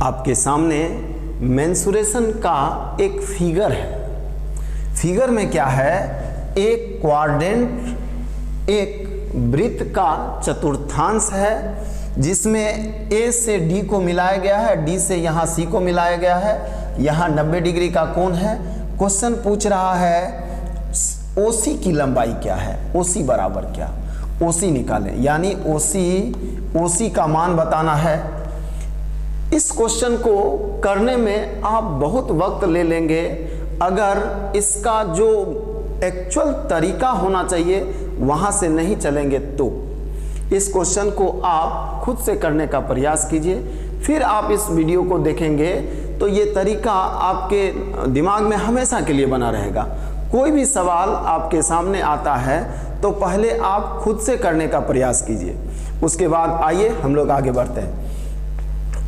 आपके सामने मेंसुरेशन का एक फिगर है। फिगर में क्या है, एक क्वाड्रेंट, एक वृत्त का चतुर्थांश है जिसमें ए से डी को मिलाया गया है, डी से यहाँ सी को मिलाया गया है, यहाँ 90 डिग्री का कोण है। क्वेश्चन पूछ रहा है ओसी की लंबाई क्या है, ओसी बराबर क्या, ओसी निकालें, यानी ओसी का मान बताना है। इस क्वेश्चन को करने में आप बहुत वक्त ले लेंगे। अगर इसका जो एक्चुअल तरीका होना चाहिए वहां से नहीं चलेंगे तो इस क्वेश्चन को आप खुद से करने का प्रयास कीजिए। फिर आप इस वीडियो को देखेंगे तो ये तरीका आपके दिमाग में हमेशा के लिए बना रहेगा। कोई भी सवाल आपके सामने आता है तो पहले आप खुद से करने का प्रयास कीजिए, उसके बाद आइए हम लोग आगे बढ़ते हैं।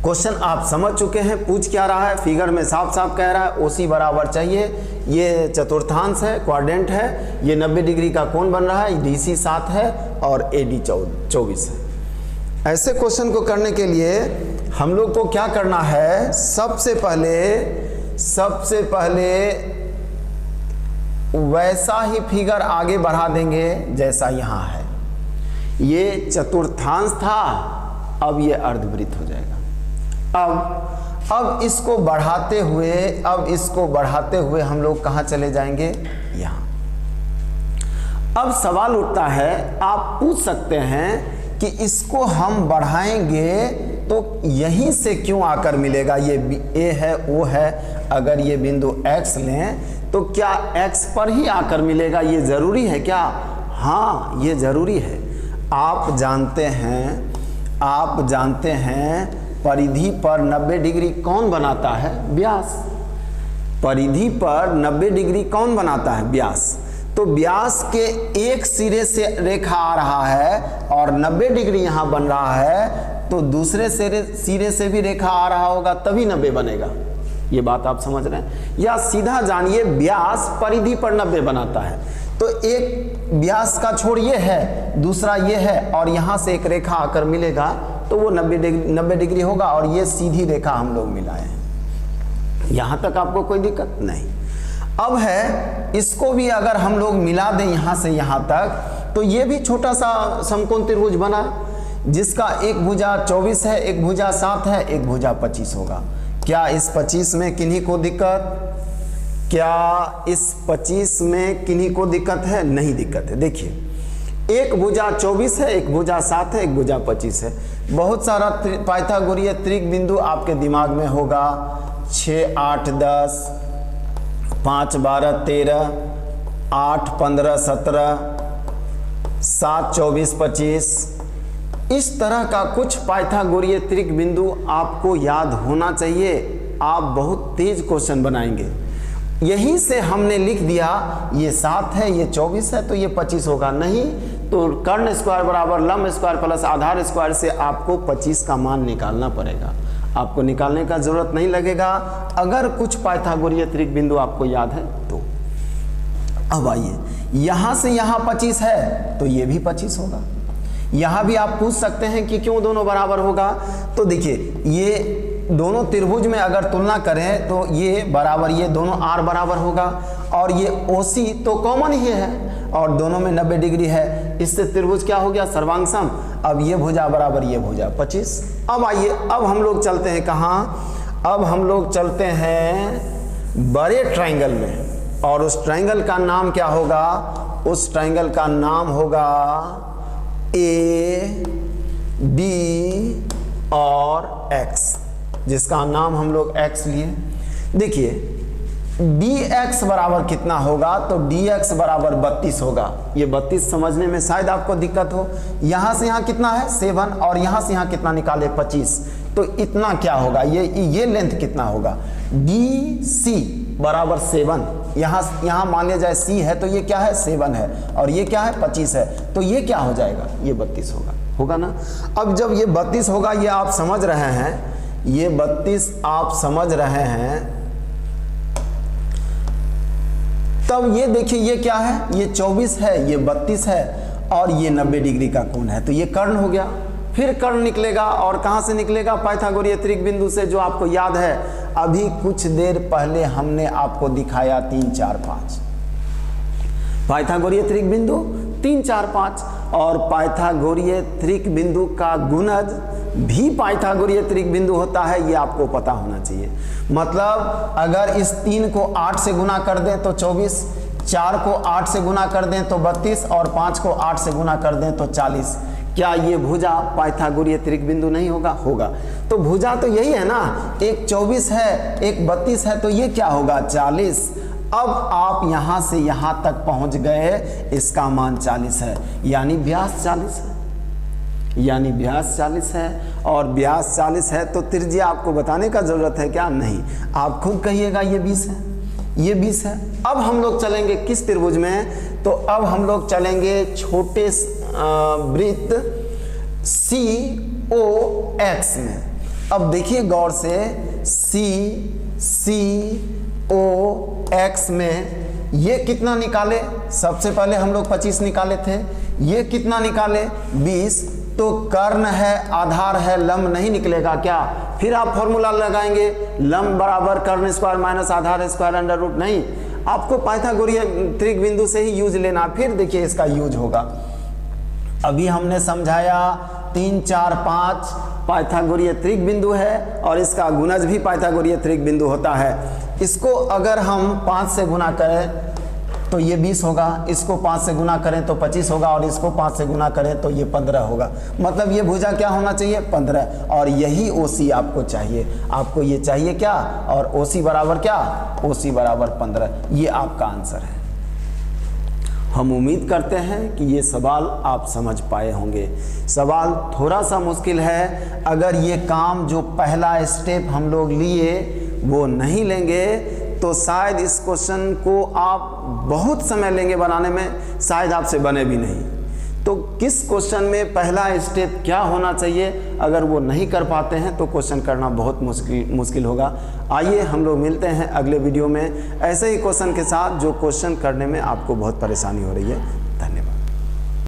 क्वेश्चन आप समझ चुके हैं पूछ क्या रहा है। फिगर में साफ साफ कह रहा है ओसी बराबर चाहिए, ये चतुर्थांश है, क्वाड्रेंट है, ये 90 डिग्री का कोण बन रहा है, डीसी 7 है और एडी 24 है। ऐसे क्वेश्चन को करने के लिए हम लोग को क्या करना है, सबसे पहले वैसा ही फिगर आगे बढ़ा देंगे जैसा यहाँ है। ये चतुर्थांश था, अब ये अर्धवृत्त हो जाएगा। अब इसको बढ़ाते हुए हम लोग कहाँ चले जाएंगे, यहाँ। अब सवाल उठता है, आप पूछ सकते हैं कि इसको हम बढ़ाएंगे तो यहीं से क्यों आकर मिलेगा, ये ए है, ओ है, अगर ये बिंदु x लें तो क्या x पर ही आकर मिलेगा, ये जरूरी है क्या? हाँ, ये जरूरी है। आप जानते हैं परिधि पर 90 डिग्री कौन बनाता है, व्यास। परिधि पर 90 डिग्री कौन बनाता है, व्यास। तो व्यास के एक सिरे से रेखा आ रहा है और 90 डिग्री यहाँ बन रहा है, तो दूसरे सिरे से भी रेखा आ रहा होगा तभी 90 बनेगा। ये बात आप समझ रहे हैं? या सीधा जानिए, व्यास परिधि पर 90 बनाता है, तो एक व्यास का छोर ये है, दूसरा ये है, और यहाँ से एक रेखा आकर मिलेगा तो वो 90 डिग्री होगा, और ये सीधी रेखा हम लोग मिलाए हैं। यहाँ तक आपको कोई दिक्कत नहीं। अब है, इसको भी अगर हम लोग मिला दें यहाँ से यहाँ तक, तो ये भी छोटा सा समकोण त्रिभुज बना, जिसका एक भुजा 24 है, एक भुजा 7 है, एक भुजा 25 होगा। क्या इस 25 में किन्हीं को दिक्कत? क्या इस 25 में किन्हीं को दिक्कत है? नहीं दिक्कत है। देखिए, एक भुजा 24 है, एक भुजा 7 है, एक भुजा 25 है। बहुत सारा पाइथागोरीय त्रिक बिंदु आपके दिमाग में होगा, 6 8 10, 5 12 13, 8 15 17, 7 24 25, इस तरह का कुछ पाइथागोरीय त्रिक बिंदु आपको याद होना चाहिए। आप बहुत तेज क्वेश्चन बनाएंगे। यहीं से हमने लिख दिया ये 7 है, ये 24 है, तो ये 25 होगा। नहीं, तो कर्ण स्क्वायर बराबर लंब स्क्वायर प्लस आधार स्क्वायर से आपको 25 का मान निकालना पड़ेगा। आपको निकालने का जरूरत नहीं लगेगा अगर कुछ पाइथागोरीय त्रिक बिंदु आपको याद है तो। अब आइए, यहाँ से यहाँ 25 है तो ये भी 25 होगा। यहाँ भी आप पूछ सकते हैं कि क्यों दोनों बराबर होगा। तो देखिए, ये दोनों त्रिभुज में अगर तुलना करें तो ये बराबर, ये दोनों आर बराबर होगा, और ये ओसी तो कॉमन ही है और दोनों में 90 डिग्री है। इससे त्रिभुज क्या हो गया, सर्वांगसम। अब ये भुजा बराबर ये भुजा 25। अब आइए, अब हम लोग चलते हैं कहाँ, अब हम लोग चलते हैं बड़े ट्राइंगल में, और उस ट्राइंगल का नाम क्या होगा, उस ट्राइंगल का नाम होगा ए बी और एक्स, जिसका नाम हम लोग x लिए। देखिए, dx बराबर कितना होगा, तो dx बराबर 32 होगा। ये 32 समझने में शायद आपको दिक्कत हो। यहाँ से यहाँ कितना है 7, और यहाँ से यहाँ कितना निकाले 25, तो इतना क्या होगा, ये लेंथ कितना होगा, dc बराबर 7। यहाँ मान लिया जाए c है तो ये क्या है 7 है, और ये क्या है 25 है, तो ये क्या हो जाएगा, ये 32 होगा ना। अब जब ये 32 होगा, ये आप समझ रहे हैं, ये 32 आप समझ रहे हैं, तब ये देखिए ये क्या है, ये 24 है, ये 32 है, और ये 90 डिग्री का कोण है, तो ये कर्ण हो गया। फिर कर्ण निकलेगा, और कहाँ से निकलेगा? पाइथागोरीय त्रिक बिंदु से, जो आपको याद है अभी कुछ देर पहले हमने आपको दिखाया 3, 4, 5। पाइथागोरीय त्रिक बिंदु 3, 4, 5, और पाइथागोरीय त्रिक बिंदु का गुणज भी पाइथागोरीय त्रिक बिंदु होता है, ये आपको पता होना चाहिए। मतलब अगर इस 3 को 8 से गुना कर दें तो 24, 4 को 8 से गुना कर दें तो 32, और 5 को 8 से गुना कर दें तो 40। क्या ये भुजा पाइथागोरीय त्रिक बिंदु नहीं होगा? होगा। तो भुजा तो यही है ना, एक 24 है, एक 32 है, तो ये क्या होगा? 40। अब आप यहां से यहां तक पहुंच गए, इसका मान 40 है, यानी व्यास 40 है, यानी व्यास 40 है। और व्यास 40 है तो त्रिज्या आपको बताने का जरूरत है क्या? नहीं, आप खुद कहिएगा ये 20 है, ये 20 है। अब हम लोग चलेंगे किस त्रिभुज में? तो अब हम लोग चलेंगे छोटे वृत्त COX में। अब देखिए गौर से, COX में ये कितना निकाले? सबसे पहले हम लोग 25 निकाले थे, ये कितना निकाले? 20। तो कर्ण है, आधार है, लंब नहीं निकलेगा क्या? फिर आप फॉर्मूला लगाएंगे, लंब बराबर कर्ण स्क्वायर माइनस आधार स्क्वायर अंडर रूट। नहीं, आपको पाइथागोरीय त्रिक बिंदु से ही यूज लेना, फिर देखिए इसका यूज होगा। अभी हमने समझाया 3, 4, 5 पाइथागोरीय त्रिक बिंदु है, और इसका गुणज भी पाइथागोरीय त्रिक बिंदु होता है। इसको अगर हम 5 से गुना करें तो ये 20 होगा, इसको 5 से गुना करें तो 25 होगा, और इसको 5 से गुना करें तो ये 15 होगा। मतलब ये भुजा क्या होना चाहिए? 15। और यही OC आपको चाहिए, आपको ये चाहिए क्या? और OC बराबर क्या? OC बराबर 15। ये आपका आंसर है। हम उम्मीद करते हैं कि ये सवाल आप समझ पाए होंगे। सवाल थोड़ा सा मुश्किल है, अगर ये काम जो पहला स्टेप हम लोग लिए वो नहीं लेंगे तो शायद इस क्वेश्चन को आप बहुत समय लेंगे बनाने में, शायद आपसे बने भी नहीं। तो किस क्वेश्चन में पहला स्टेप क्या होना चाहिए, अगर वो नहीं कर पाते हैं तो क्वेश्चन करना बहुत मुश्किल होगा। आइए हम लोग मिलते हैं अगले वीडियो में ऐसे ही क्वेश्चन के साथ, जो क्वेश्चन करने में आपको बहुत परेशानी हो रही है। धन्यवाद।